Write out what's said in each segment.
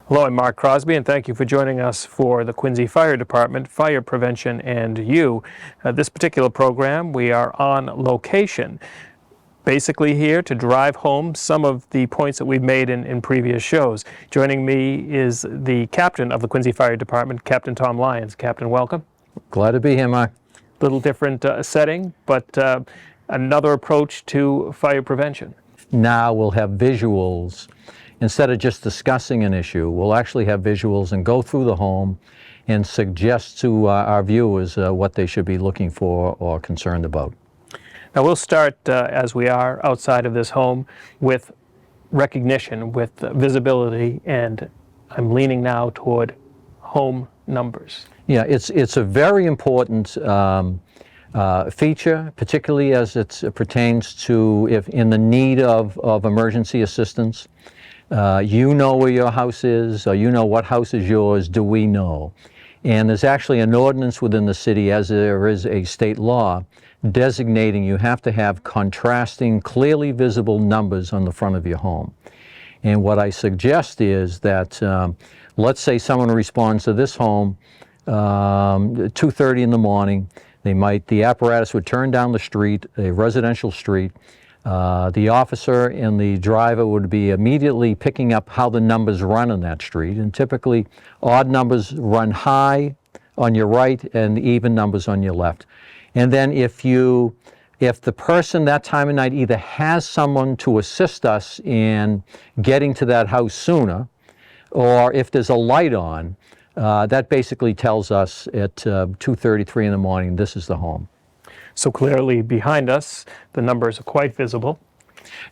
Hello, I'm Mark Crosby, and thank you for joining us for the Quincy Fire Department, Fire Prevention and You. This particular program, we are on location, basically here to drive home some of the points that we've made in previous shows. Joining me is the captain of the Quincy Fire Department, Captain Tom Lyons. Captain, welcome. Glad to be here, Mark. Little different setting, but another approach to fire prevention. Now we'll have visuals. Instead of just discussing an issue, we'll actually have visuals and go through the home and suggest to our viewers what they should be looking for or concerned about. Now we'll start, as we are outside of this home, with recognition, with visibility, and I'm leaning now toward home numbers. Yeah, it's a very important feature, particularly as it pertains to if in the need of emergency assistance. You know where your house is, or you know what house is yours, do we know? And there's actually an ordinance within the city, as there is a state law, designating you have to have contrasting, clearly visible numbers on the front of your home. And what I suggest is that, let's say someone responds to this home 2:30 in the morning. The apparatus would turn down the street, a residential street. The officer and the driver would be immediately picking up how the numbers run on that street, and typically odd numbers run high on your right and even numbers on your left. And then if the person that time of night either has someone to assist us in getting to that house sooner, or if there's a light on, that basically tells us at 2:33 in the morning, this is the home. So clearly behind us, the numbers are quite visible.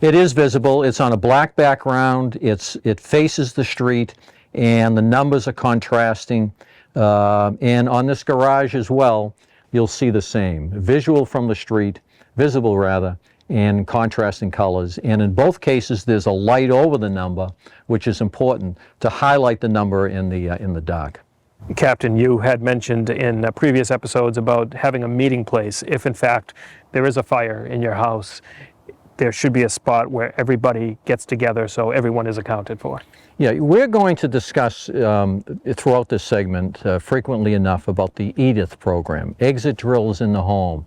It is visible. It's on a black background. It faces the street, and the numbers are contrasting. And on this garage as well, you'll see the same. Visual from the street, visible rather, and contrasting colors. And in both cases, there's a light over the number, which is important to highlight the number in the dark. Captain, you had mentioned in previous episodes about having a meeting place. If in fact there is a fire in your house, there should be a spot where everybody gets together so everyone is accounted for. Yeah, we're going to discuss throughout this segment frequently enough about the EDITH program, exit drills in the home.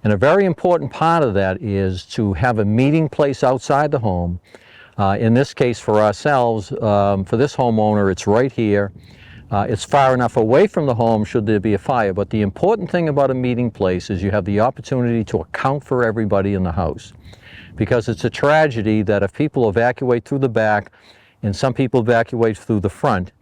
And a very important part of that is to have a meeting place outside the home. In this case for ourselves, for this homeowner, it's right here. It's far enough away from the home should there be a fire, but the important thing about a meeting place is you have the opportunity to account for everybody in the house. Because it's a tragedy that if people evacuate through the back and some people evacuate through the front,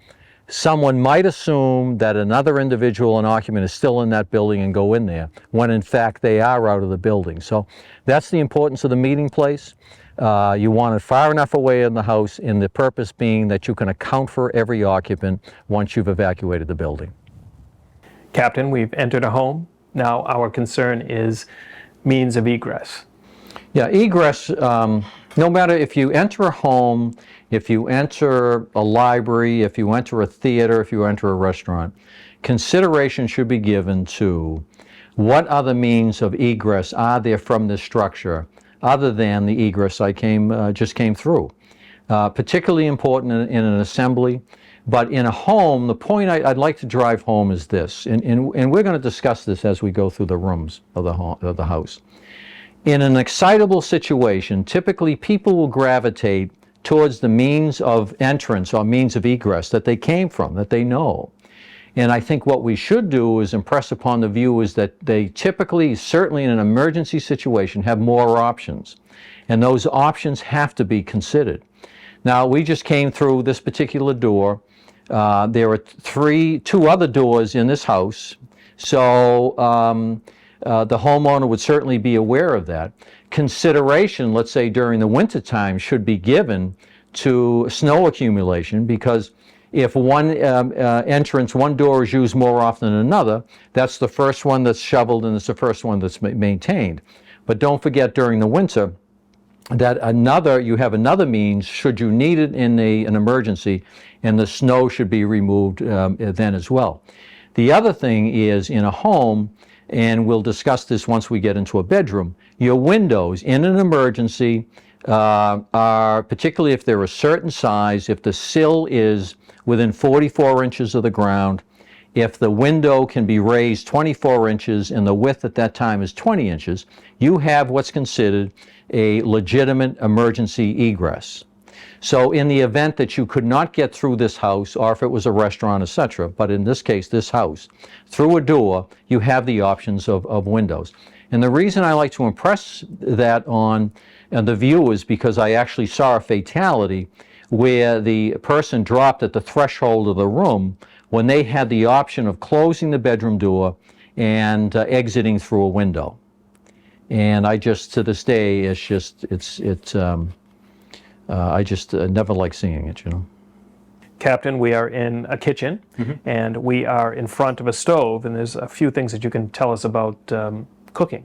someone might assume that another individual, an occupant, is still in that building and go in there, when in fact they are out of the building. So that's the importance of the meeting place. You want it far enough away in the house, and the purpose being that you can account for every occupant once you've evacuated the building. Captain, we've entered a home. Now our concern is means of egress. Yeah, egress, no matter if you enter a home, if you enter a library, if you enter a theater, if you enter a restaurant, consideration should be given to what other means of egress are there from this structure other than the egress I just came through. Particularly important in an assembly, but in a home, the point I'd like to drive home is this, and we're going to discuss this as we go through the rooms of the house. In an excitable situation, typically people will gravitate towards the means of entrance or means of egress that they came from, that they know. And I think what we should do is impress upon the viewers that they typically, certainly in an emergency situation, have more options. And those options have to be considered. Now, we just came through this particular door. There are two other doors in this house. So the homeowner would certainly be aware of that. Consideration, let's say during the winter time, should be given to snow accumulation, because if one one door is used more often than another, that's the first one that's shoveled and it's the first one that's maintained. But don't forget during the winter that you have another means should you need it in an emergency, and the snow should be removed then as well. The other thing is in a home, and we'll discuss this once we get into a bedroom, your windows in an emergency are, particularly if they're a certain size, if the sill is within 44 inches of the ground, if the window can be raised 24 inches and the width at that time is 20 inches, you have what's considered a legitimate emergency egress. So in the event that you could not get through this house, or if it was a restaurant, etc., but in this case, this house, through a door, you have the options of windows. And the reason I like to impress that on the viewers, because I actually saw a fatality where the person dropped at the threshold of the room when they had the option of closing the bedroom door and exiting through a window. And I just, to this day, it's just, I just never like seeing it, you know. Captain, we are in a kitchen, and we are in front of a stove, and there's a few things that you can tell us about cooking.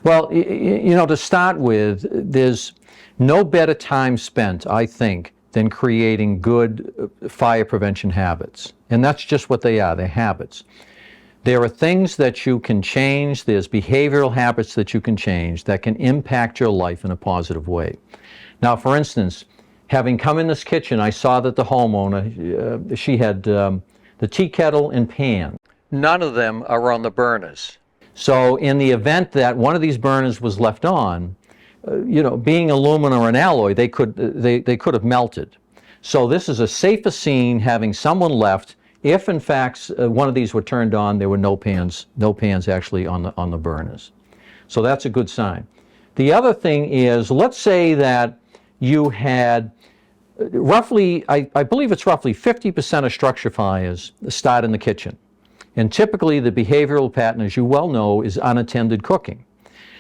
Well, you know, to start with, there's no better time spent, I think, than creating good fire prevention habits. And that's just what they are, they're habits. There are things that you can change, there's behavioral habits that you can change that can impact your life in a positive way. Now, for instance, having come in this kitchen, I saw that the homeowner, she had the tea kettle and pan. None of them are on the burners. So in the event that one of these burners was left on, you know, being aluminum or an alloy, they could have melted. So this is a safer scene, having someone left. If in fact one of these were turned on, there were no pans actually on the burners. So that's a good sign. The other thing is, let's say that you had roughly, I believe it's roughly 50% of structure fires start in the kitchen. And typically the behavioral pattern, as you well know, is unattended cooking.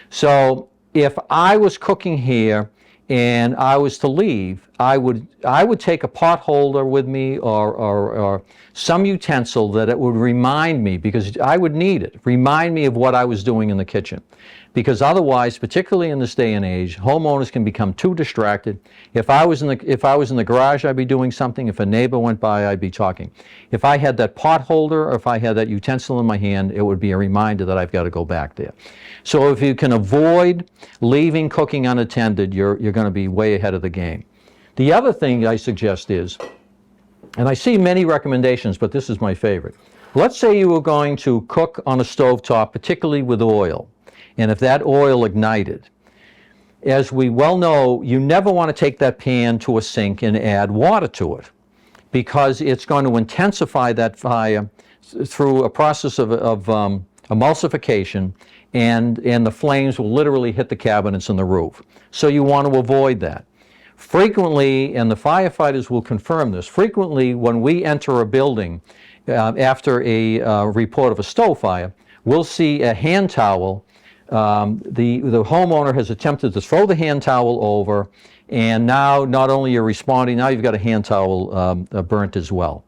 So if I was cooking here and I was to leave, I would take a pot holder with me or some utensil that it would remind me, because I would need it, remind me of what I was doing in the kitchen. Because otherwise, particularly in this day and age, homeowners can become too distracted. If I was in the garage, I'd be doing something. If a neighbor went by, I'd be talking. If I had that pot holder or if I had that utensil in my hand, it would be a reminder that I've got to go back there. So if you can avoid leaving cooking unattended, you're going to be way ahead of the game. The other thing I suggest is, and I see many recommendations, but this is my favorite. Let's say you were going to cook on a stovetop, particularly with oil. And if that oil ignited, as we well know, you never want to take that pan to a sink and add water to it, because it's going to intensify that fire through a process of emulsification, and the flames will literally hit the cabinets and the roof. So you want to avoid that. Frequently, and the firefighters will confirm this, frequently when we enter a building after a report of a stove fire, we'll see a hand towel. The homeowner has attempted to throw the hand towel over, and now not only you're responding, now you've got a hand towel burnt as well.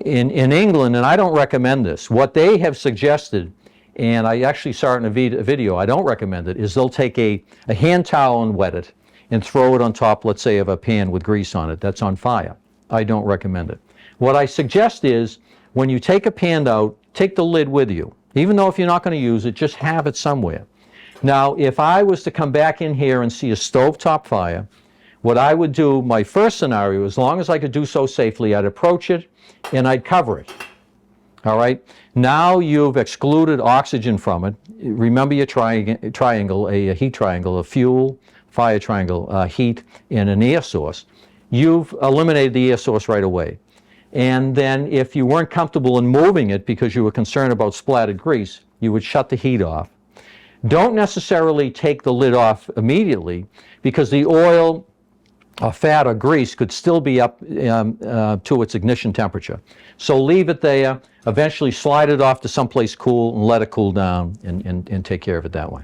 In England, and I don't recommend this, what they have suggested, and I actually saw it in a video, I don't recommend it, is they'll take a hand towel and wet it and throw it on top, let's say, of a pan with grease on it that's on fire. I don't recommend it. What I suggest is, when you take a pan out, take the lid with you. Even though if you're not going to use it, just have it somewhere. Now, if I was to come back in here and see a stovetop fire, what I would do, my first scenario, as long as I could do so safely, I'd approach it and I'd cover it. All right? Now you've excluded oxygen from it. Remember your triangle, a heat triangle, a fuel, fire triangle, heat, and an air source. You've eliminated the air source right away. And then if you weren't comfortable in moving it because you were concerned about splattered grease, you would shut the heat off. Don't necessarily take the lid off immediately, because the oil or fat or grease could still be up to its ignition temperature. So leave it there, eventually slide it off to someplace cool and let it cool down, and take care of it that way.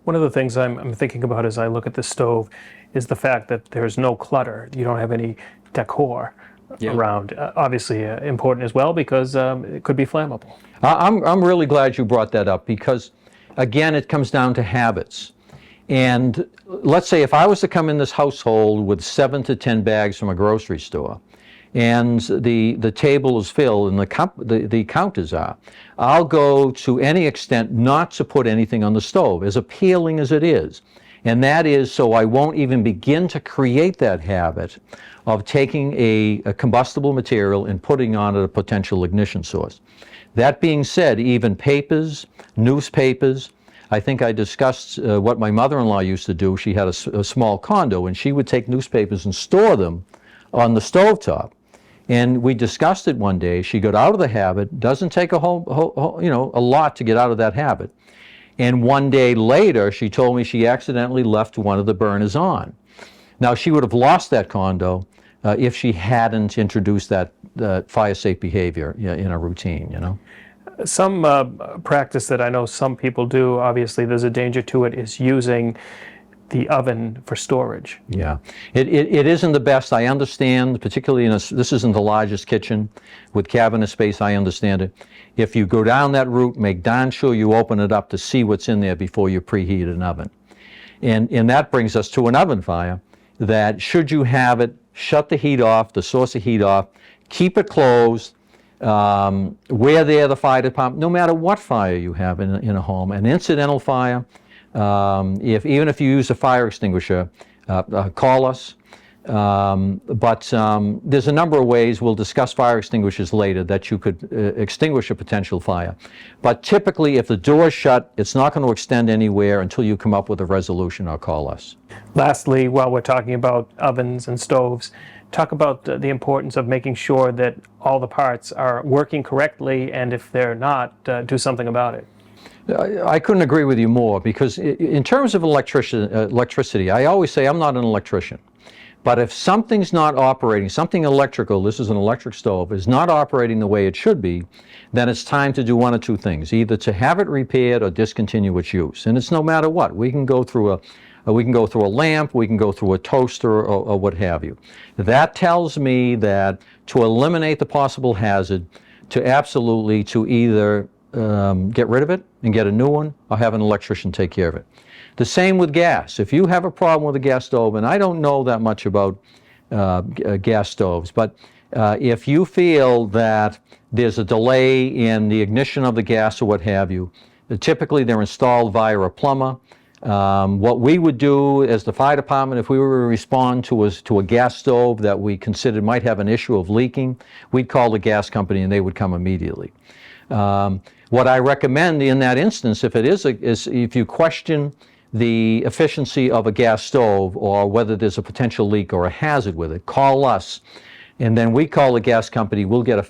One of the things I'm thinking about as I look at the stove is the fact that there's no clutter. You don't have any decor around. Obviously important as well, because it could be flammable. I'm really glad you brought that up, because again, it comes down to habits. And let's say if I was to come in this household with 7 to 10 bags from a grocery store, and the table is filled and the counters are, I'll go to any extent not to put anything on the stove, as appealing as it is. And that is so I won't even begin to create that habit of taking a combustible material and putting on it a potential ignition source. That being said, even papers, newspapers, I think I discussed what my mother-in-law used to do. She had a small condo, and she would take newspapers and store them on the stovetop. And we discussed it one day. She got out of the habit. Doesn't take a a lot to get out of that habit. And one day later, she told me she accidentally left one of the burners on. Now, she would have lost that condo if she hadn't introduced that fire-safe behavior in a routine. Some practice that I know some people do, obviously there's a danger to it, is using the oven for storage. Yeah, it isn't the best. I understand, particularly this isn't the largest kitchen with cabinet space. I understand it. If you go down that route, make darn sure you open it up to see what's in there before you preheat an oven. And that brings us to an oven fire, that should you have it, shut the heat off, the source of heat off, keep it closed, where there the fire department, no matter what fire you have in a home, an incidental fire, even if you use a fire extinguisher, call us. But there's a number of ways, we'll discuss fire extinguishers later, that you could extinguish a potential fire. But typically, if the door's shut, it's not going to extend anywhere until you come up with a resolution or call us. Lastly, while we're talking about ovens and stoves, talk about the importance of making sure that all the parts are working correctly, and if they're not, do something about it. I couldn't agree with you more, because in terms of electricity, I always say I'm not an electrician. But if something's not operating, something electrical, this is an electric stove, is not operating the way it should be, then it's time to do one of two things, either to have it repaired or discontinue its use. And it's no matter what. We can go through a lamp, we can go through a toaster, or what have you. That tells me that to eliminate the possible hazard, to either get rid of it and get a new one, or have an electrician take care of it. The same with gas. If you have a problem with a gas stove, and I don't know that much about gas stoves, but if you feel that there's a delay in the ignition of the gas or what have you, typically they're installed via a plumber. What we would do as the fire department, if we were to respond to a gas stove that we considered might have an issue of leaking, we'd call the gas company and they would come immediately. What I recommend in that instance, if if you question the efficiency of a gas stove or whether there's a potential leak or a hazard with it, call us, and then we call the gas company. We'll get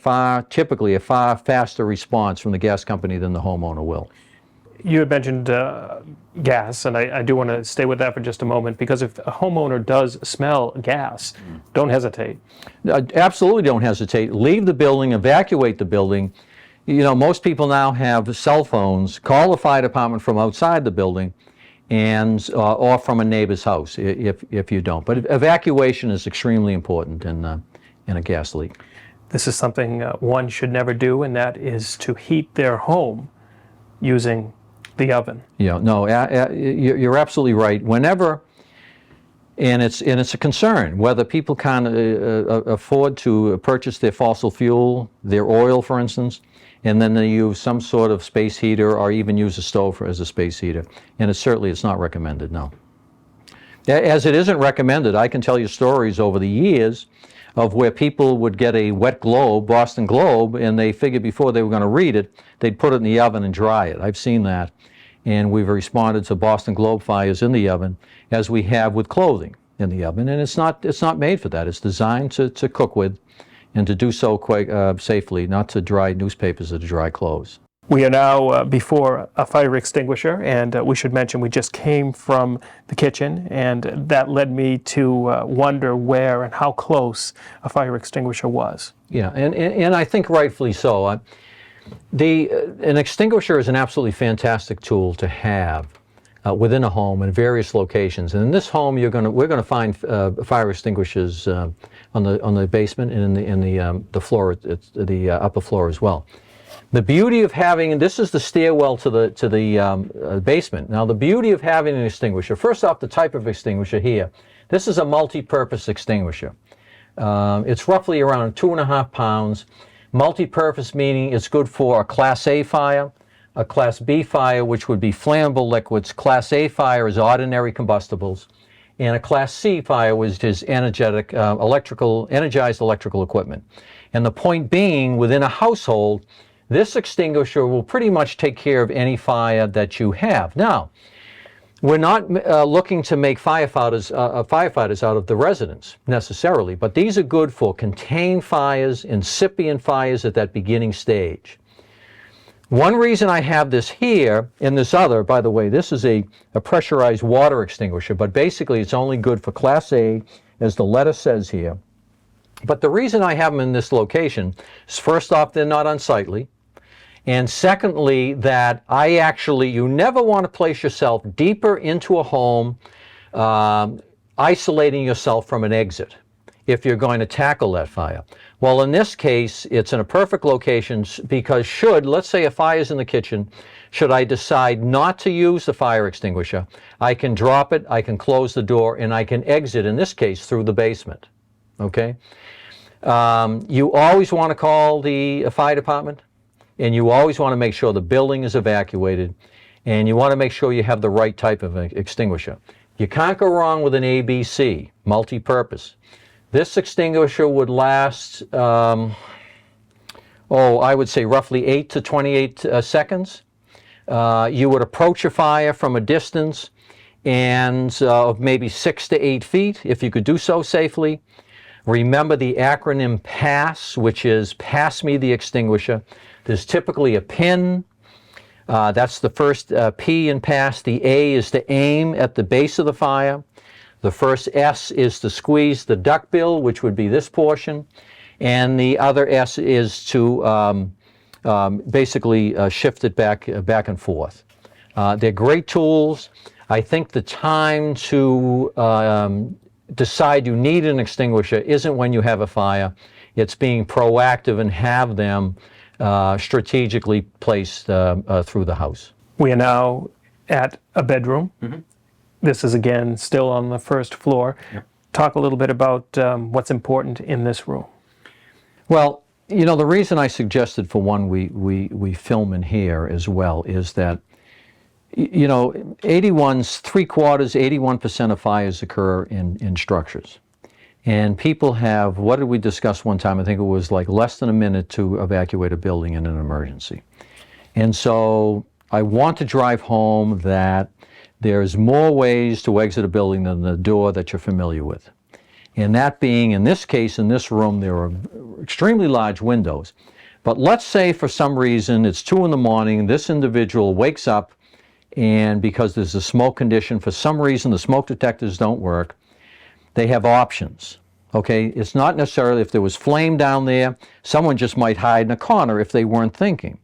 typically a far faster response from the gas company than the homeowner will. You had mentioned gas, and I do want to stay with that for just a moment, because if a homeowner does smell gas, don't hesitate. Absolutely don't hesitate. Leave the building, evacuate the building. Most people now have cell phones. Call the fire department from outside the building, or from a neighbor's house if you don't. But evacuation is extremely important in a gas leak. This is something one should never do, and that is to heat their home using the oven. Yeah, no, you're absolutely right. Whenever, and it's a concern whether people can afford to purchase their fossil fuel, their oil, for instance, and then they use some sort of space heater or even use a stove as a space heater. And it's not recommended, no. As it isn't recommended, I can tell you stories over the years of where people would get a wet globe, Boston Globe, and they figured before they were going to read it, they'd put it in the oven and dry it. I've seen that. And we've responded to Boston Globe fires in the oven as we have with clothing in the oven. And it's not made for that. It's designed to cook with, and to do so quite safely, not to dry newspapers or to dry clothes. We are now before a fire extinguisher, and we should mention we just came from the kitchen, and that led me to wonder where and how close a fire extinguisher was. Yeah, and I think rightfully so. An extinguisher is an absolutely fantastic tool to have within a home in various locations. And in this home, we're going to find fire extinguishers on the basement and in the floor, the upper floor as well. The beauty of having, and this is the stairwell to the basement. Now, the beauty of having an extinguisher, first off, the type of extinguisher here. This is a multi-purpose extinguisher. It's roughly around 2.5 pounds. Multi-purpose meaning it's good for a Class A fire, a Class B fire, which would be flammable liquids. Class A fire is ordinary combustibles. And a Class C fire was just energized electrical equipment. And the point being, within a household, this extinguisher will pretty much take care of any fire that you have. Now, we're not looking to make firefighters out of the residents necessarily, but these are good for contained fires, incipient fires at that beginning stage. One reason I have this here and this other, by the way, this is a pressurized water extinguisher, but basically it's only good for Class A, as the letter says here. But the reason I have them in this location is, first off, they're not unsightly. And secondly, that you never want to place yourself deeper into a home, isolating yourself from an exit if you're going to tackle that fire. Well, in this case, it's in a perfect location because let's say a fire is in the kitchen, should I decide not to use the fire extinguisher, I can drop it, I can close the door, and I can exit, in this case, through the basement. Okay? You always want to call the fire department, and you always want to make sure the building is evacuated, and you want to make sure you have the right type of extinguisher. You can't go wrong with an ABC, multi-purpose. This extinguisher would last, I would say roughly 8 to 28 seconds. You would approach a fire from a distance and of maybe 6 to 8 feet, if you could do so safely. Remember the acronym PASS, which is Pass Me the Extinguisher. There's typically a pin. That's the first P in pass. The A is to aim at the base of the fire. The first S is to squeeze the duckbill, which would be this portion. And the other S is to basically shift it back and forth. They're great tools. I think the time to decide you need an extinguisher isn't when you have a fire. It's being proactive and have them strategically placed through the house. We are now at a bedroom. Mm-hmm. This is, again, still on the first floor. Yep. Talk a little bit about what's important in this room. Well, the reason I suggested, for one, we film in here as well is that, 81% of fires occur in structures. And people have, what did we discuss one time? I think it was like less than a minute to evacuate a building in an emergency. And so I want to drive home that there's more ways to exit a building than the door that you're familiar with. And that being, in this case, in this room, there are extremely large windows. But let's say for some reason it's 2 in the morning, this individual wakes up, and because there's a smoke condition, for some reason the smoke detectors don't work, they have options. Okay, it's not necessarily if there was flame down there, someone just might hide in a corner if they weren't thinking.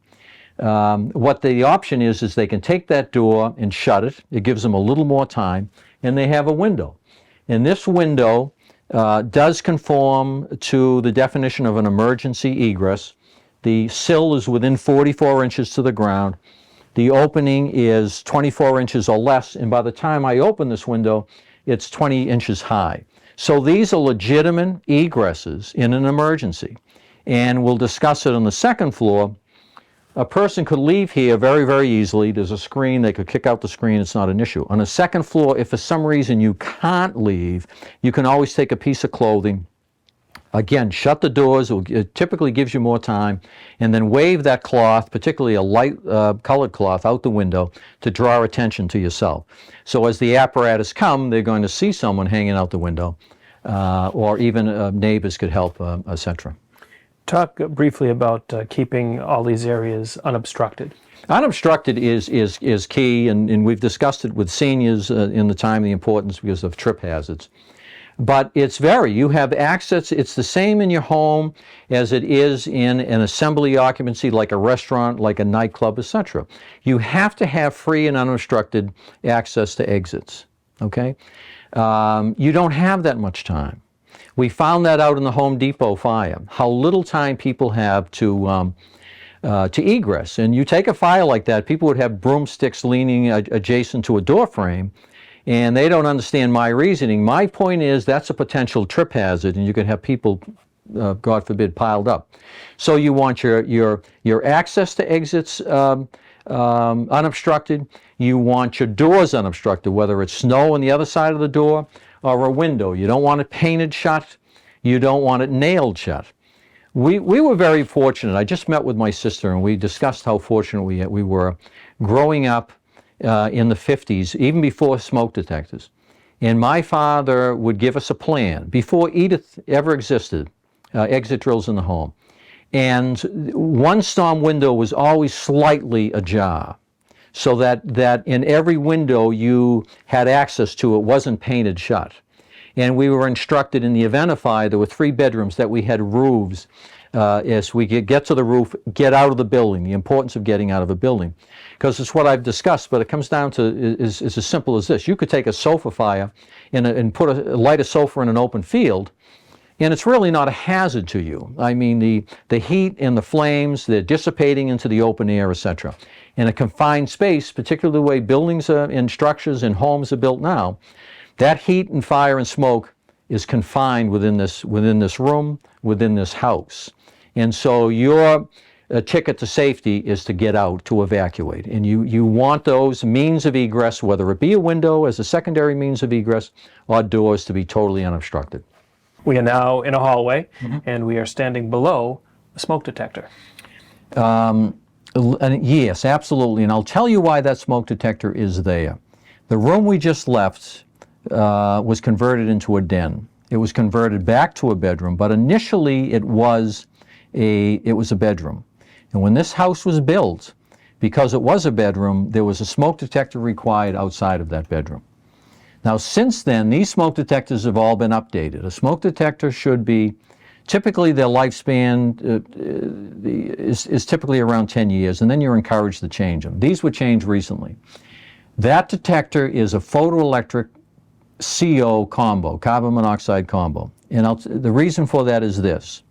What the option is they can take that door and shut it. It gives them a little more time, and they have a window. And this window does conform to the definition of an emergency egress. The sill is within 44 inches to the ground. The opening is 24 inches or less, and by the time I open this window, it's 20 inches high. So these are legitimate egresses in an emergency. And we'll discuss it on the second floor. A person could leave here very, very easily. There's a screen. They could kick out the screen. It's not an issue. On the second floor, if for some reason you can't leave, you can always take a piece of clothing. Again, shut the doors. It typically gives you more time. And then wave that cloth, particularly a light colored cloth, out the window to draw attention to yourself. So as the apparatus come, they're going to see someone hanging out the window, or even neighbors could help, etc. Talk briefly about keeping all these areas unobstructed. Unobstructed is key, and we've discussed it with seniors in the time, the importance because of trip hazards. But you have access, it's the same in your home as it is in an assembly occupancy like a restaurant, like a nightclub, etc. You have to have free and unobstructed access to exits, okay? You don't have that much time. We found that out in the Home Depot fire, how little time people have to egress. And you take a fire like that, people would have broomsticks leaning adjacent to a door frame, and they don't understand my reasoning. My point is that's a potential trip hazard, and you can have people, God forbid, piled up. So you want your access to exits unobstructed. You want your doors unobstructed, whether it's snow on the other side of the door or a window. You don't want it painted shut. You don't want it nailed shut. We were very fortunate. I just met with my sister and we discussed how fortunate we were growing up in the 50s, even before smoke detectors. And my father would give us a plan before Edith ever existed, exit drills in the home. And one storm window was always slightly ajar, so that in every window you had access to it wasn't painted shut. And we were instructed in the event of fire, there were 3 bedrooms that we had roofs. As we could get to the roof, get out of the building, the importance of getting out of a building. Because it's what I've discussed, but it comes down to is as simple as this. You could take a sofa fire and light a sofa in an open field, and it's really not a hazard to you. I mean, the heat and the flames, they're dissipating into the open air, etc. In a confined space, particularly the way buildings and structures and homes are built now, that heat and fire and smoke is confined within this room, within this house. And so your ticket to safety is to get out, to evacuate. And you want those means of egress, whether it be a window as a secondary means of egress or doors, to be totally unobstructed. We are now in a hallway, and we are standing below a smoke detector. Yes, absolutely. And I'll tell you why that smoke detector is there. The room we just left was converted into a den. It was converted back to a bedroom, but initially it was a bedroom. And when this house was built, because it was a bedroom, there was a smoke detector required outside of that bedroom. Now, since then, these smoke detectors have all been updated. A smoke detector should be, typically their lifespan is typically around 10 years, and then you're encouraged to change them. These were changed recently. That detector is a photoelectric CO combo, carbon monoxide combo. And the reason for that is this.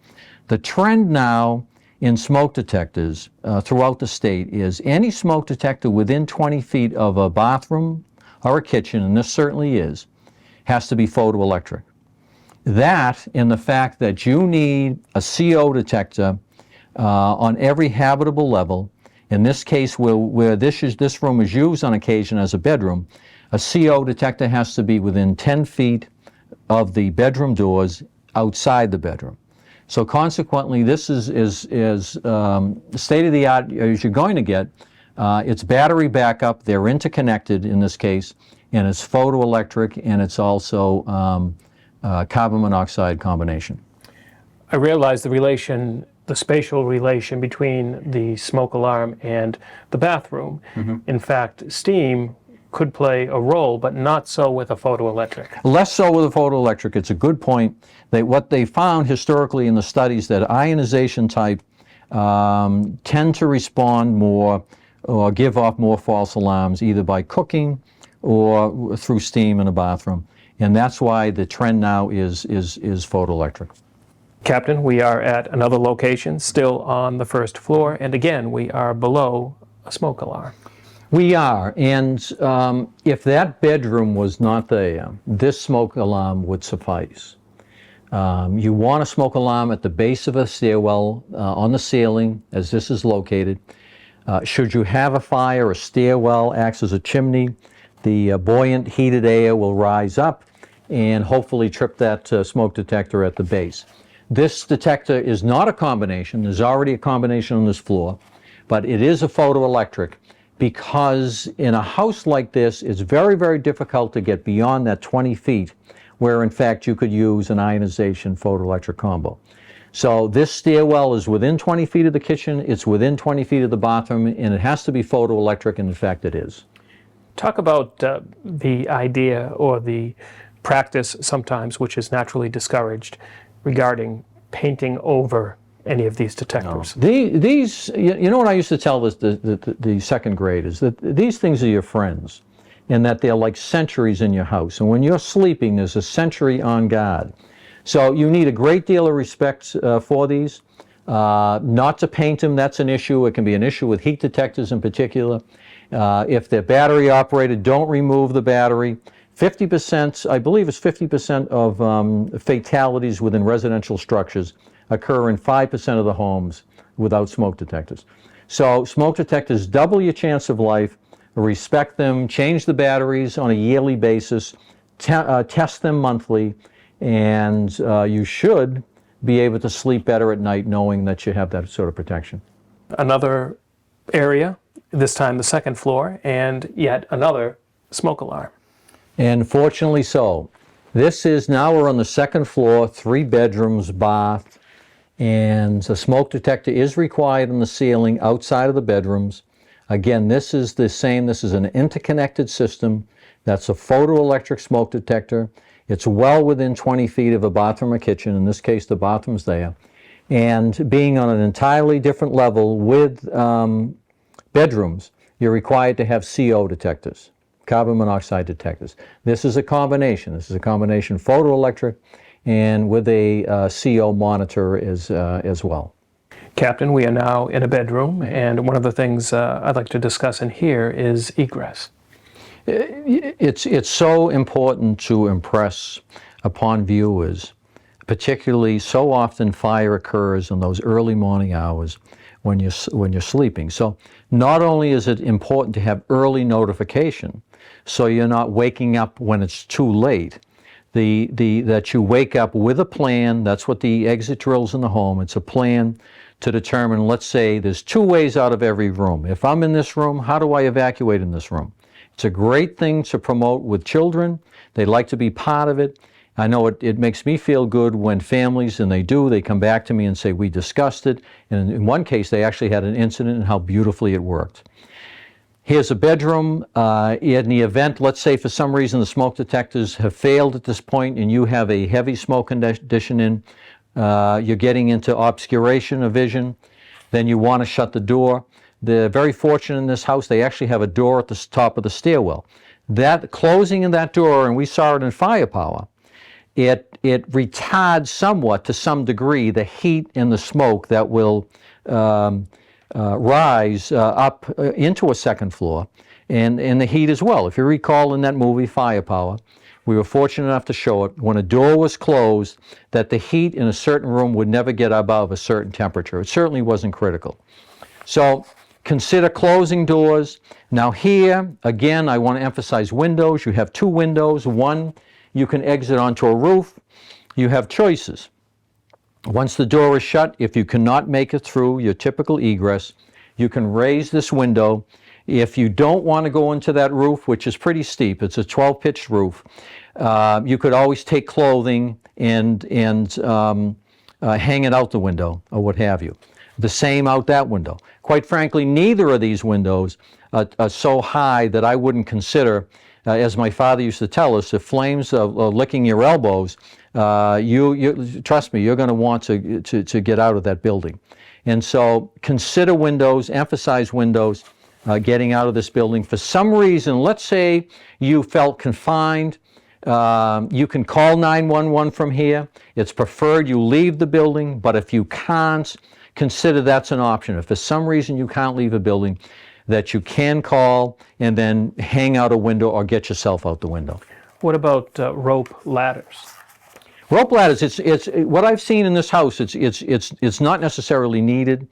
The trend now in smoke detectors throughout the state is any smoke detector within 20 feet of a bathroom or a kitchen, and this certainly is, has to be photoelectric. That and the fact that you need a CO detector on every habitable level, in this case where this room is used on occasion as a bedroom, a CO detector has to be within 10 feet of the bedroom doors outside the bedroom. So consequently, this is state of the art as you're going to get. It's battery backup, they're interconnected in this case, and it's photoelectric, and it's also carbon monoxide combination. I realize the spatial relation between the smoke alarm and the bathroom. In fact, steam could play a role, but not so with a photoelectric. Less so with a photoelectric. It's a good point. What they found historically in the studies that ionization type tend to respond more or give off more false alarms, either by cooking or through steam in a bathroom. And that's why the trend now is photoelectric. Captain, we are at another location, still on the first floor, and again, we are below a smoke alarm. We are, and if that bedroom was not there, this smoke alarm would suffice. You want a smoke alarm at the base of a stairwell on the ceiling, as this is located. Should you have a fire, a stairwell acts as a chimney. The buoyant heated air will rise up and hopefully trip that smoke detector at the base. This detector is not a combination. There's already a combination on this floor, but it is a photoelectric, because in a house like this, it's very, very difficult to get beyond that 20 feet, where in fact you could use an ionization photoelectric combo. So this stairwell is within 20 feet of the kitchen, it's within 20 feet of the bathroom, and it has to be photoelectric, and in fact it is. Talk about the idea or the practice sometimes, which is naturally discouraged, regarding painting over any of these detectors. No. These, you know what I used to tell the second graders, that these things are your friends, and that they're like sentries in your house. And when you're sleeping, there's a sentry on guard. So you need a great deal of respect for these. Not to paint them, that's an issue. It can be an issue with heat detectors in particular. If they're battery operated, don't remove the battery. 50%, I believe it's 50% of fatalities within residential structures occur in 5% of the homes without smoke detectors. So smoke detectors double your chance of life. Respect them, change the batteries on a yearly basis, test them monthly, and you should be able to sleep better at night knowing that you have that sort of protection. Another area, this time the second floor, and yet another smoke alarm. And fortunately so. This is, now we're on the second floor, 3 bedrooms, bath, and a smoke detector is required in the ceiling outside of the bedrooms. Again, this is the same, this is an interconnected system. That's a photoelectric smoke detector. It's well within 20 feet of a bathroom or kitchen. In this case, the bathroom's there. And being on an entirely different level with bedrooms, you're required to have CO detectors, carbon monoxide detectors. This is a combination. This is a combination photoelectric and with a CO monitor as well. Captain, we are now in a bedroom, and one of the things I'd like to discuss in here is egress. It's so important to impress upon viewers, particularly so often fire occurs in those early morning hours when you're sleeping. So not only is it important to have early notification, so you're not waking up when it's too late, that you wake up with a plan. That's what the exit drills in the home. It's a plan to determine, let's say there's 2 ways out of every room. If I'm in this room, how do I evacuate in this room? It's a great thing to promote with children. They like to be part of it. I know it makes me feel good when families, and they come back to me and say, we discussed it. And in one case, they actually had an incident and how beautifully it worked. Here's a bedroom. In the event, let's say for some reason the smoke detectors have failed at this point and you have a heavy smoke condition in, you're getting into obscuration of vision, then you want to shut the door. They're very fortunate in this house, they actually have a door at the top of the stairwell. That closing of that door, and we saw it in firepower, it retards somewhat, to some degree, the heat and the smoke that will rise up into a second floor, and the heat as well. If you recall in that movie, Firepower, we were fortunate enough to show it, when a door was closed, that the heat in a certain room would never get above a certain temperature. It certainly wasn't critical. So consider closing doors. Now here, again, I want to emphasize windows. You have 2 windows. One, you can exit onto a roof. You have choices. Once the door is shut, if you cannot make it through your typical egress, you can raise this window. If you don't want to go into that roof, which is pretty steep, it's a 12-pitched roof, you could always take clothing and hang it out the window or what have you. The same out that window. Quite frankly, neither of these windows are so high that I wouldn't consider, as my father used to tell us, if flames are licking your elbows, you trust me, you're going to want to get out of that building. And so consider windows, emphasize windows, getting out of this building. For some reason, let's say you felt confined, you can call 911 from here. It's preferred you leave the building, but if you can't, consider that's an option. If for some reason you can't leave a building, that you can call and then hang out a window or get yourself out the window. What about rope ladders? Rope ladders, it's what I've seen in this house, it's not necessarily needed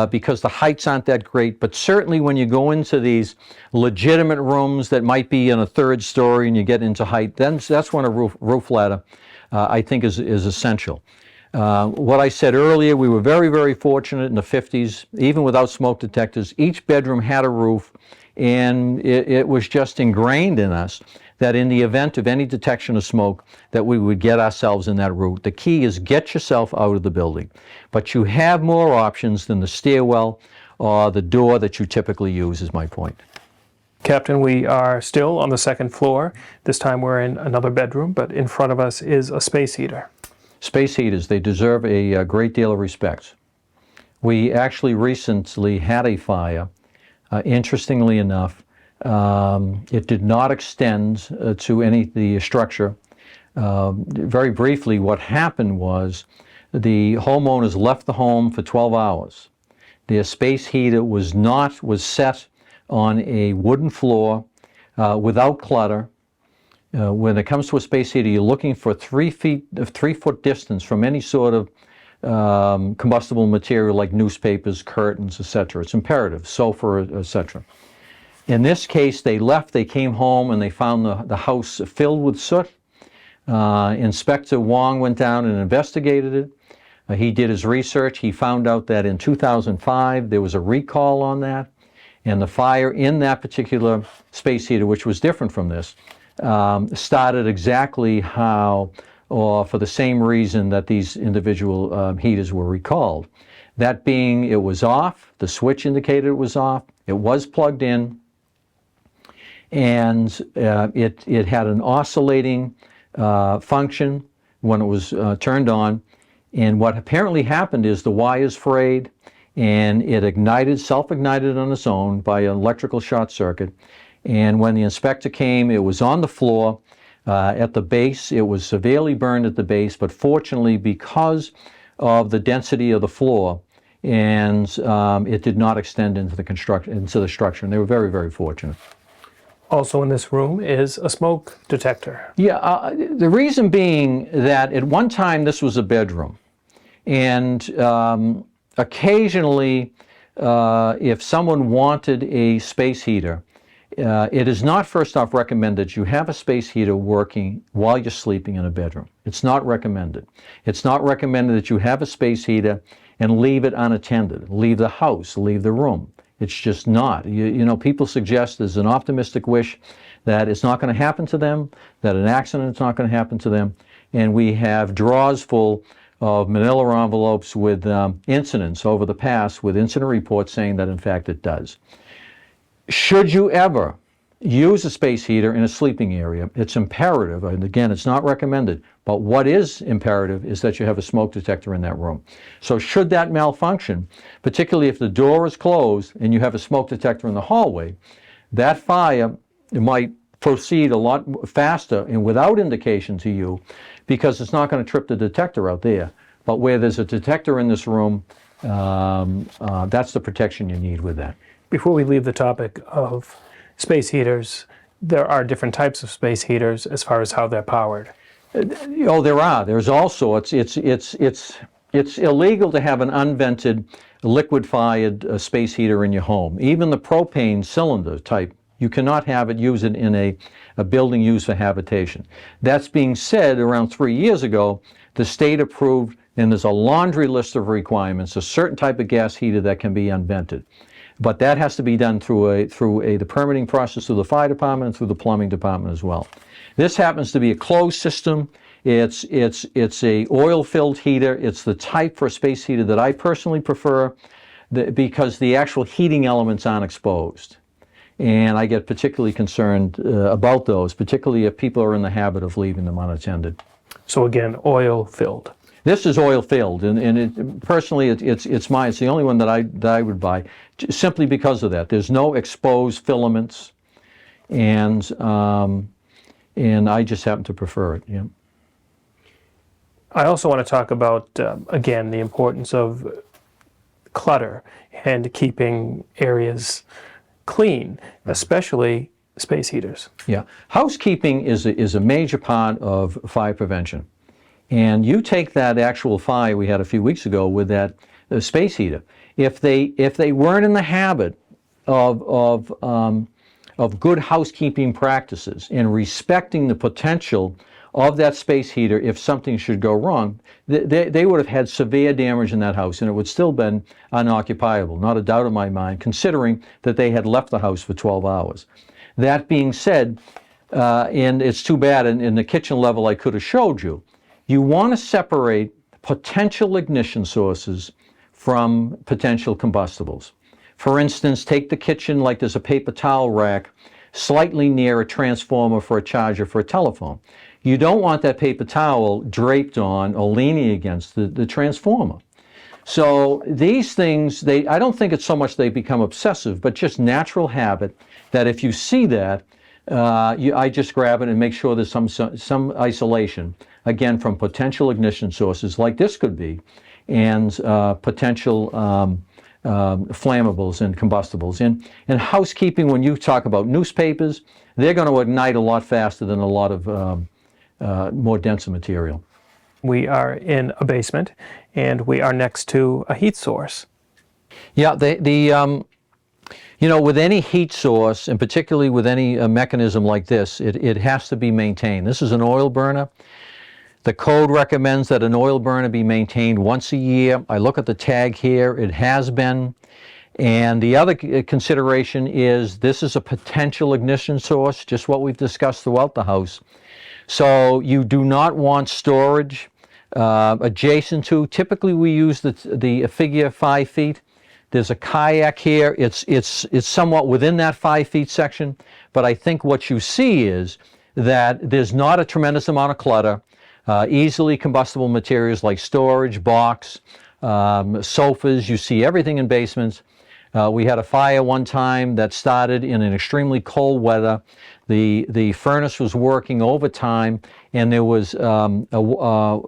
because the heights aren't that great, but certainly when you go into these legitimate rooms that might be in a 3rd story and you get into height, then that's when a roof ladder I think is essential. What I said earlier, we were very, very fortunate in the 50s, even without smoke detectors. Each bedroom had a roof, and it was just ingrained in us that in the event of any detection of smoke, that we would get ourselves in that route. The key is get yourself out of the building. But you have more options than the stairwell or the door that you typically use, is my point. Captain, we are still on the 2nd floor. This time we're in another bedroom, but in front of us is a space heater. Space heaters, they deserve a great deal of respect. We actually recently had a fire. Interestingly enough, it did not extend to the structure. Very briefly, what happened was the homeowners left the home for 12 hours. Their space heater was set on a wooden floor without clutter. When it comes to a space heater, you're looking for 3 foot distance from any sort of combustible material like newspapers, curtains, etc. It's imperative, sofa, etc. In this case, they left, they came home, and they found the house filled with soot. Inspector Wong went down and investigated it. He did his research. He found out that in 2005 there was a recall on that, and the fire in that particular space heater, which was different from this, started exactly how, or for the same reason that these individual heaters were recalled. That being, it was off, the switch indicated it was off, it was plugged in, and it had an oscillating function when it was turned on. And what apparently happened is the wires frayed, and it ignited, self-ignited on its own by an electrical short circuit. And when the inspector came, it was on the floor at the base. It was severely burned at the base, but fortunately, because of the density of the floor, and it did not extend into the structure, and they were very, very fortunate. Also in this room is a smoke detector. Yeah, the reason being that at one time this was a bedroom, and occasionally if someone wanted a space heater, it is not first off recommended that you have a space heater working while you're sleeping in a bedroom. It's not recommended. It's not recommended that you have a space heater and leave it unattended, leave the house, leave the room. It's just not. You know, people suggest there's an optimistic wish that it's not going to happen to them, that an accident is not going to happen to them, and we have drawers full of manila envelopes with incidents over the past, with incident reports saying that in fact it does. Should you ever use a space heater in a sleeping area, it's imperative, and again, it's not recommended, but what is imperative is that you have a smoke detector in that room. So should that malfunction, particularly if the door is closed and you have a smoke detector in the hallway, that fire might proceed a lot faster and without indication to you, because it's not going to trip the detector out there. But where there's a detector in this room, that's the protection you need with that. Before we leave the topic of space heaters, there are different types of space heaters as far as how they're powered. Oh, there are. There's also, it's illegal to have an unvented, liquid-fired space heater in your home. Even the propane cylinder type, you cannot use it in a building used for habitation. That's being said, around 3 years ago, the state approved, and there's a laundry list of requirements, a certain type of gas heater that can be unvented. But that has to be done through the permitting process, through the fire department and through the plumbing department as well. This happens to be a closed system. It's a oil-filled heater. It's the type for a space heater that I personally prefer because the actual heating elements aren't exposed. And I get particularly concerned about those, particularly if people are in the habit of leaving them unattended. So again, oil-filled. This is oil-filled, and personally, it's mine. It's the only one that I would buy, simply because of that. There's no exposed filaments, and I just happen to prefer it. Yeah. I also want to talk about again the importance of clutter and keeping areas clean, especially space heaters. Yeah, housekeeping is a major part of fire prevention. And you take that actual fire we had a few weeks ago with that space heater. If they weren't in the habit of good housekeeping practices and respecting the potential of that space heater if something should go wrong, they would have had severe damage in that house, and it would still been unoccupiable, not a doubt in my mind, considering that they had left the house for 12 hours. That being said, and it's too bad, in the kitchen level I could have showed you, you want to separate potential ignition sources from potential combustibles. For instance, take the kitchen like there's a paper towel rack slightly near a transformer for a charger for a telephone. You don't want that paper towel draped on or leaning against the transformer. So these things, I don't think it's so much they become obsessive, but just natural habit that if you see that, I just grab it and make sure there's some isolation, again, from potential ignition sources like this could be, and potential flammables and combustibles. In housekeeping, when you talk about newspapers, they're going to ignite a lot faster than a lot of more denser material. We are in a basement, and we are next to a heat source. Yeah, you know, with any heat source, and particularly with any mechanism like this, it has to be maintained. This is an oil burner. The code recommends that an oil burner be maintained once a year. I look at the tag here, it has been. And the other consideration is this is a potential ignition source, just what we've discussed throughout the house. So you do not want storage adjacent to. Typically we use the figure 5 feet. There's a kayak here. It's somewhat within that 5 feet section, but I think what you see is that there's not a tremendous amount of clutter. Easily combustible materials like storage, box, sofas. You see everything in basements. We had a fire one time that started in an extremely cold weather. The furnace was working overtime, and there was a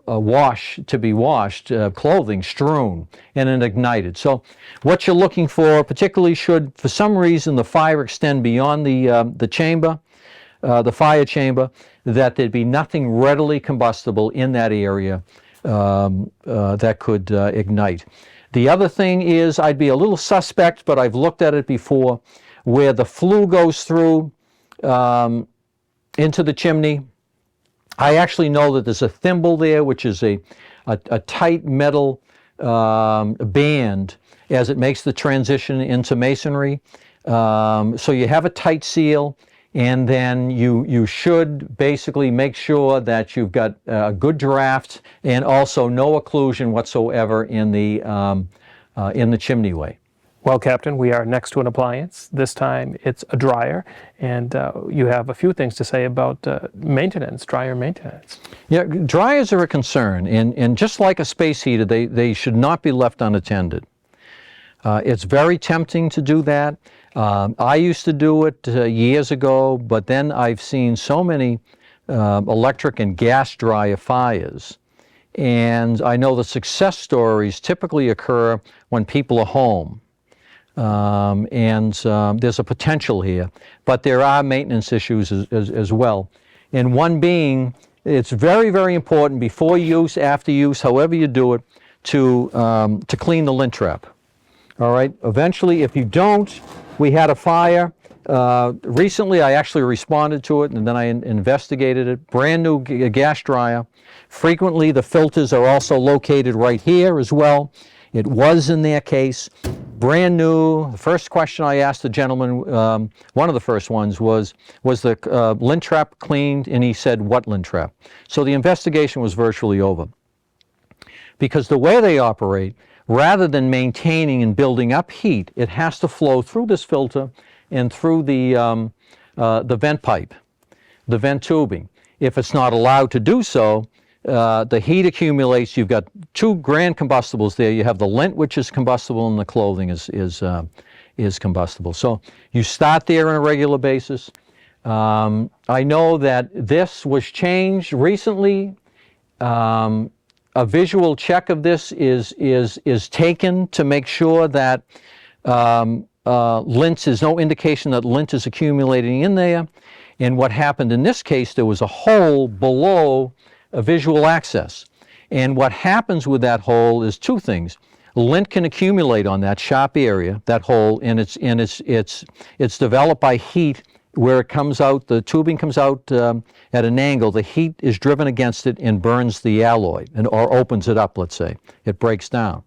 wash to be washed, clothing strewn, and it ignited. So what you're looking for, particularly should for some reason the fire extend beyond the chamber, the fire chamber, that there'd be nothing readily combustible in that area that could ignite. The other thing is, I'd be a little suspect, but I've looked at it before, where the flue goes through into the chimney. I actually know that there's a thimble there, which is a tight metal band as it makes the transition into masonry. So you have a tight seal, and then you should basically make sure that you've got a good draft and also no occlusion whatsoever in the chimneyway. Well, Captain, we are next to an appliance. This time it's a dryer, and you have a few things to say about maintenance, dryer maintenance. Yeah, dryers are a concern, and just like a space heater, they should not be left unattended. It's very tempting to do that. I used to do it years ago, but then I've seen so many electric and gas dryer fires. And I know the success stories typically occur when people are home. There's a potential here, but there are maintenance issues as well. And one being, it's very, very important before use, after use, however you do it, to clean the lint trap. All right, eventually, if you don't, we had a fire. Recently, I actually responded to it, and then I investigated it. Brand new gas dryer. Frequently, the filters are also located right here as well. It was in their case. Brand new. The first question I asked the gentleman, one of the first ones, was the lint trap cleaned? And he said, what lint trap? So the investigation was virtually over. Because the way they operate, rather than maintaining and building up heat, it has to flow through this filter and through the vent pipe, the vent tubing. If it's not allowed to do so, the heat accumulates. You've got two grand combustibles there. You have the lint, which is combustible, and the clothing is combustible. So you start there on a regular basis. I know that this was changed recently. A visual check of this is taken to make sure that lint is no indication that lint is accumulating in there. And what happened in this case, there was a hole below a visual access. And what happens with that hole is two things. Lint can accumulate on that sharp area, that hole, and it's developed by heat. Where it comes out, the tubing comes out at an angle, the heat is driven against it and burns the alloy, or opens it up, let's say. It breaks down.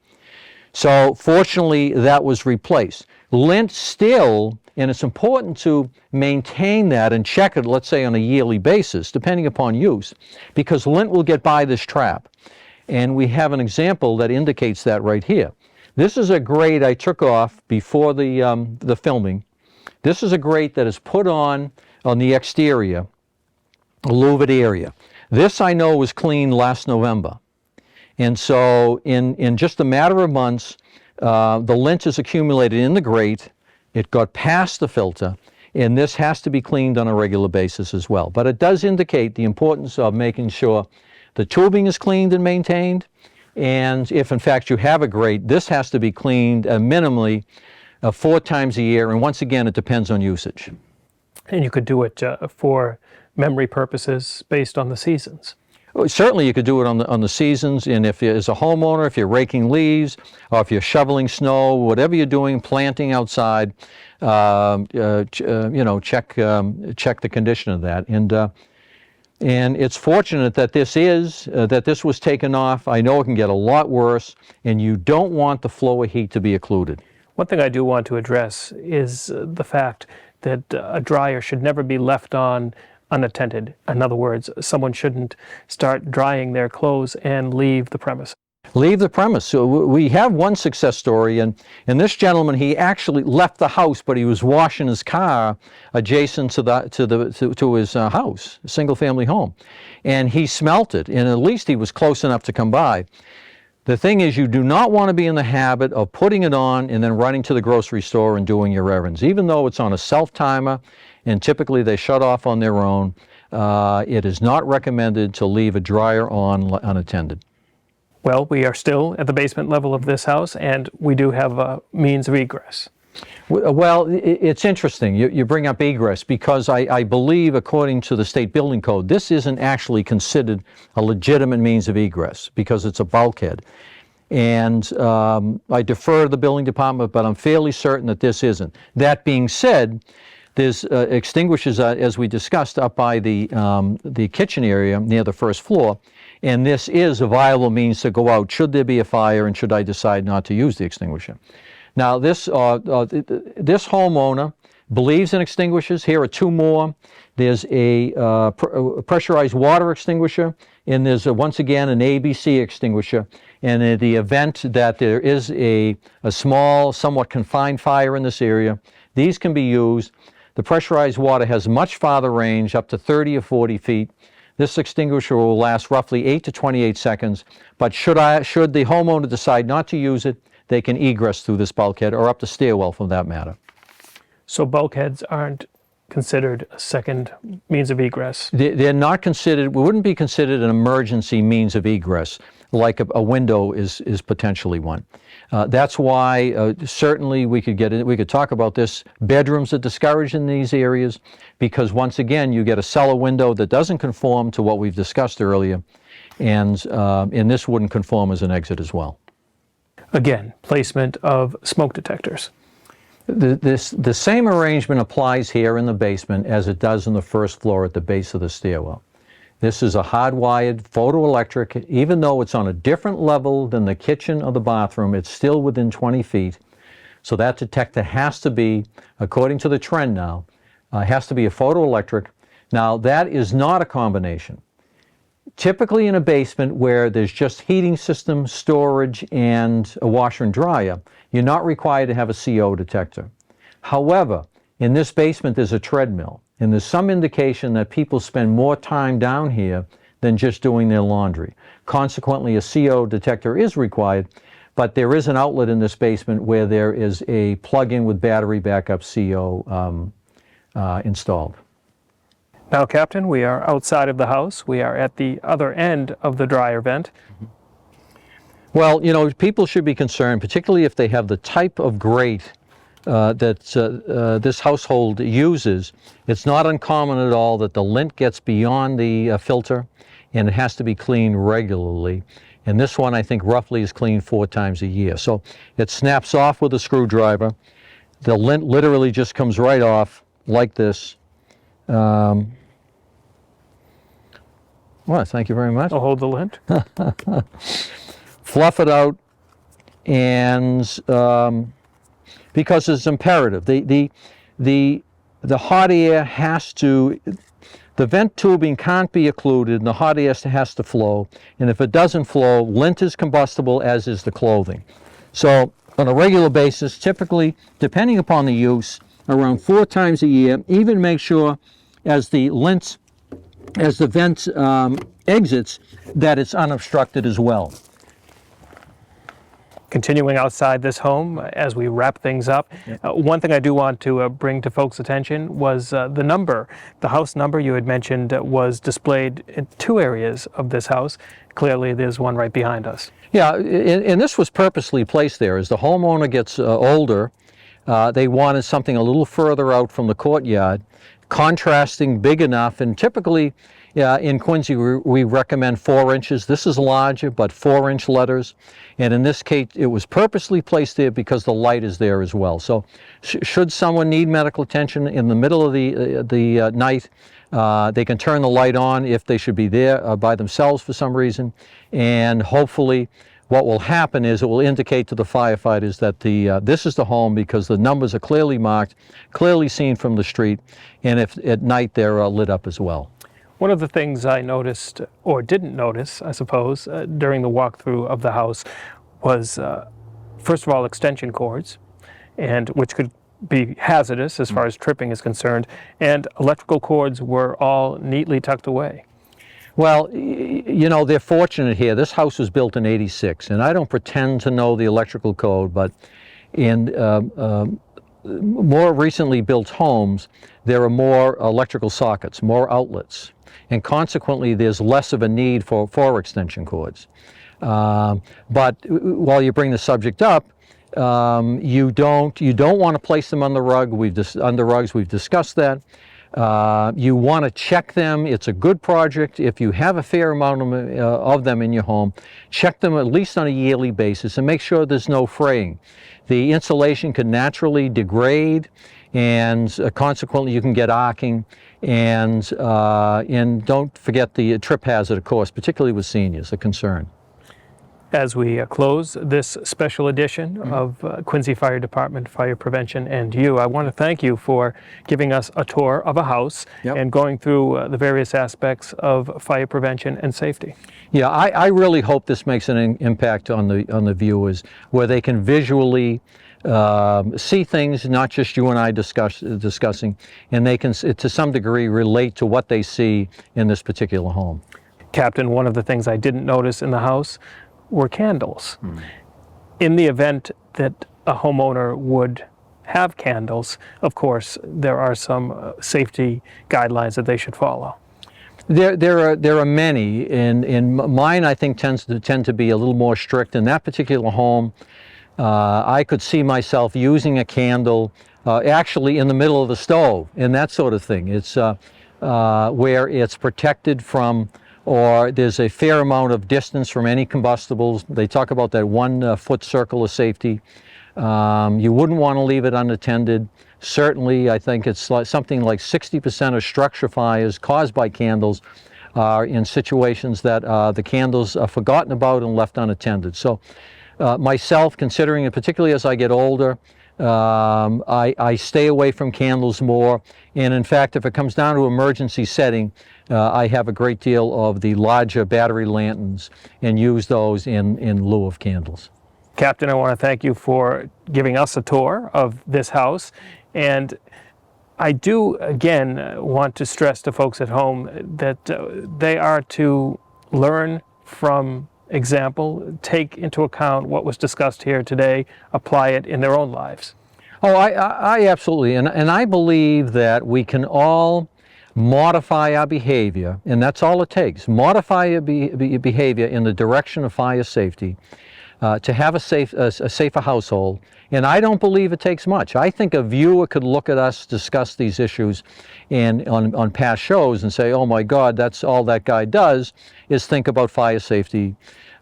So fortunately, that was replaced. Lint still, and it's important to maintain that and check it, let's say on a yearly basis, depending upon use, because lint will get by this trap. And we have an example that indicates that right here. This is a grate I took off before the filming. This is a grate that is put on the exterior, a louvered area. This I know was cleaned last November. And so in just a matter of months, the lint is accumulated in the grate. It got past the filter, and this has to be cleaned on a regular basis as well. But it does indicate the importance of making sure the tubing is cleaned and maintained. And if in fact you have a grate, this has to be cleaned minimally 4 times a year, and once again, it depends on usage. And you could do it for memory purposes based on the seasons. Certainly you could do it on the seasons, and if you're, as a homeowner, if you're raking leaves, or if you're shoveling snow, whatever you're doing, planting outside, you know, check the condition of that. And it's fortunate that this was taken off. I know it can get a lot worse, and you don't want the flow of heat to be occluded. One thing I do want to address is the fact that a dryer should never be left on unattended. In other words, someone shouldn't start drying their clothes and leave the premise. Leave the premise. So we have one success story, and this gentleman, he actually left the house, but he was washing his car adjacent to his house, a single-family home, and he smelt it, and at least he was close enough to come by. The thing is, you do not want to be in the habit of putting it on and then running to the grocery store and doing your errands. Even though it's on a self-timer, and typically they shut off on their own, it is not recommended to leave a dryer on unattended. Well, we are still at the basement level of this house, and we do have a means of egress. Well, it's interesting you bring up egress, because I believe, according to the state building code, this isn't actually considered a legitimate means of egress because it's a bulkhead. And I defer to the building department, but I'm fairly certain that this isn't. That being said, there's extinguishers, as we discussed, up by the kitchen area near the first floor, and this is a viable means to go out should there be a fire and should I decide not to use the extinguisher. Now, this homeowner believes in extinguishers. Here are two more. There's a pressurized water extinguisher, and there's once again an ABC extinguisher. And in the event that there is a small, somewhat confined fire in this area, these can be used. The pressurized water has much farther range, up to 30 or 40 feet. This extinguisher will last roughly 8 to 28 seconds, but should the homeowner decide not to use it, they can egress through this bulkhead or up the stairwell for that matter. So bulkheads aren't considered a second means of egress? They're not considered, wouldn't be considered an emergency means of egress, like a window is potentially one. That's why certainly we could talk about this. Bedrooms are discouraged in these areas because, once again, you get a cellar window that doesn't conform to what we've discussed earlier, and this wouldn't conform as an exit as well. Again, placement of smoke detectors. The same arrangement applies here in the basement as it does on the first floor at the base of the stairwell. This is a hardwired photoelectric. Even though it's on a different level than the kitchen or the bathroom, it's still within 20 feet. So that detector has to be, according to the trend now, has to be a photoelectric. Now, that is not a combination. Typically in a basement where there's just heating system, storage, and a washer and dryer, you're not required to have a CO detector. However, in this basement there's a treadmill, and there's some indication that people spend more time down here than just doing their laundry. Consequently, a CO detector is required, but there is an outlet in this basement where there is a plug-in with battery backup CO installed. Now, Captain, we are outside of the house. We are at the other end of the dryer vent. Well, you know, people should be concerned, particularly if they have the type of grate that this household uses. It's not uncommon at all that the lint gets beyond the filter, and it has to be cleaned regularly. And this one, I think, roughly is cleaned 4 times a year. So it snaps off with a screwdriver. The lint literally just comes right off like this. Well, thank you very much. I'll hold the lint. Fluff it out, and because it's imperative, the hot air has to, the vent tubing can't be occluded, and the hot air has to flow. And if it doesn't flow, lint is combustible, as is the clothing. So on a regular basis, typically, depending upon the use, around 4 times a year, even make sure as the vent exits, that it's unobstructed as well. Continuing outside this home, as we wrap things up, one thing I do want to bring to folks' attention was the number. The house number you had mentioned was displayed in 2 areas of this house. Clearly, there's one right behind us. Yeah, and this was purposely placed there. As the homeowner gets older, they wanted something a little further out from the courtyard, contrasting, big enough, and typically In Quincy, we recommend 4 inches. This is larger, but 4-inch letters. And in this case, it was purposely placed there because the light is there as well. So should someone need medical attention in the middle of the night, they can turn the light on if they should be there by themselves for some reason. And hopefully what will happen is it will indicate to the firefighters that this is the home, because the numbers are clearly marked, clearly seen from the street, and if at night they're lit up as well. One of the things I noticed, or didn't notice, I suppose, during the walkthrough of the house was, first of all, extension cords, and which could be hazardous as far as tripping is concerned, and electrical cords were all neatly tucked away. Well, you know, they're fortunate here. This house was built in '86, and I don't pretend to know the electrical code, but in more recently built homes, there are more electrical sockets, more outlets, and consequently there's less of a need for extension cords. But while you bring the subject up, you don't want to place them on the rug. On the rugs, we've discussed that. You want to check them. It's a good project. If you have a fair amount of them in your home, check them at least on a yearly basis and make sure there's no fraying. The insulation can naturally degrade, and consequently you can get arcing, and don't forget the trip hazard, of course, particularly with seniors, a concern. As we close this special edition of Quincy Fire Department Fire Prevention and You, I want to thank you for giving us a tour of a house and going through the various aspects of fire prevention and safety. Yeah, I really hope this makes an impact on the viewers, where they can visually see things, not just you and I discussing, and they can, to some degree, relate to what they see in this particular home. Captain, one of the things I didn't notice in the house were candles. In the event that a homeowner would have candles, of course, there are some safety guidelines that they should follow. There are many, and mine I think tend to be a little more strict. In that particular home, I could see myself using a candle actually in the middle of the stove and that sort of thing. It's where it's protected from, or there's a fair amount of distance from any combustibles. They talk about that 1-foot circle of safety. You wouldn't want to leave it unattended. Certainly, I think it's something like 60% of structure fires caused by candles are in situations that the candles are forgotten about and left unattended. So myself, considering it, particularly as I get older, I stay away from candles more, and in fact, if it comes down to emergency setting, I have a great deal of the larger battery lanterns and use those in lieu of candles. Captain, I want to thank you for giving us a tour of this house, and I do again want to stress to folks at home that they are to learn from example, take into account what was discussed here today, apply it in their own lives. Oh, I absolutely, and I believe that we can all modify our behavior, and that's all it takes. Modify your behavior in the direction of fire safety to have a safer household. And I don't believe it takes much. I think a viewer could look at us discuss these issues on past shows and say, oh my God, that's all that guy does is think about fire safety.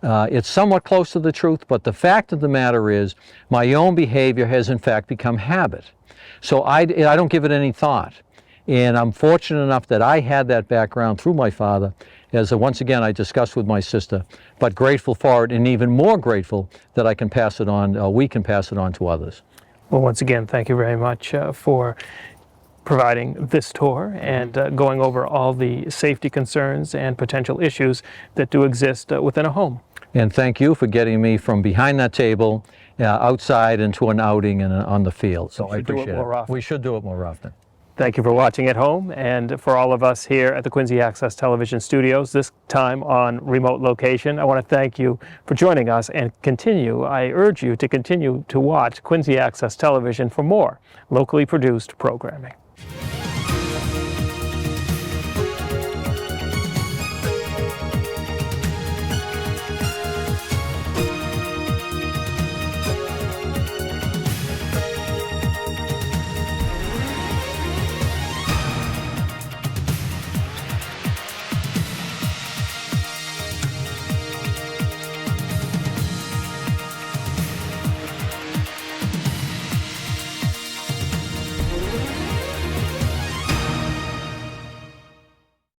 It's somewhat close to the truth, but the fact of the matter is my own behavior has in fact become habit. So I don't give it any thought. And I'm fortunate enough that I had that background through my father, as once again I discussed with my sister, but grateful for it, and even more grateful that I can pass it on, we can pass it on to others. Well, once again, thank you very much for providing this tour and going over all the safety concerns and potential issues that do exist within a home. And thank you for getting me from behind that table outside into an outing and on the field. So I appreciate it. We should do it more often. Thank you for watching at home, and for all of us here at the Quincy Access Television Studios, this time on remote location. I want to thank you for joining us, and I urge you to continue to watch Quincy Access Television for more locally produced programming.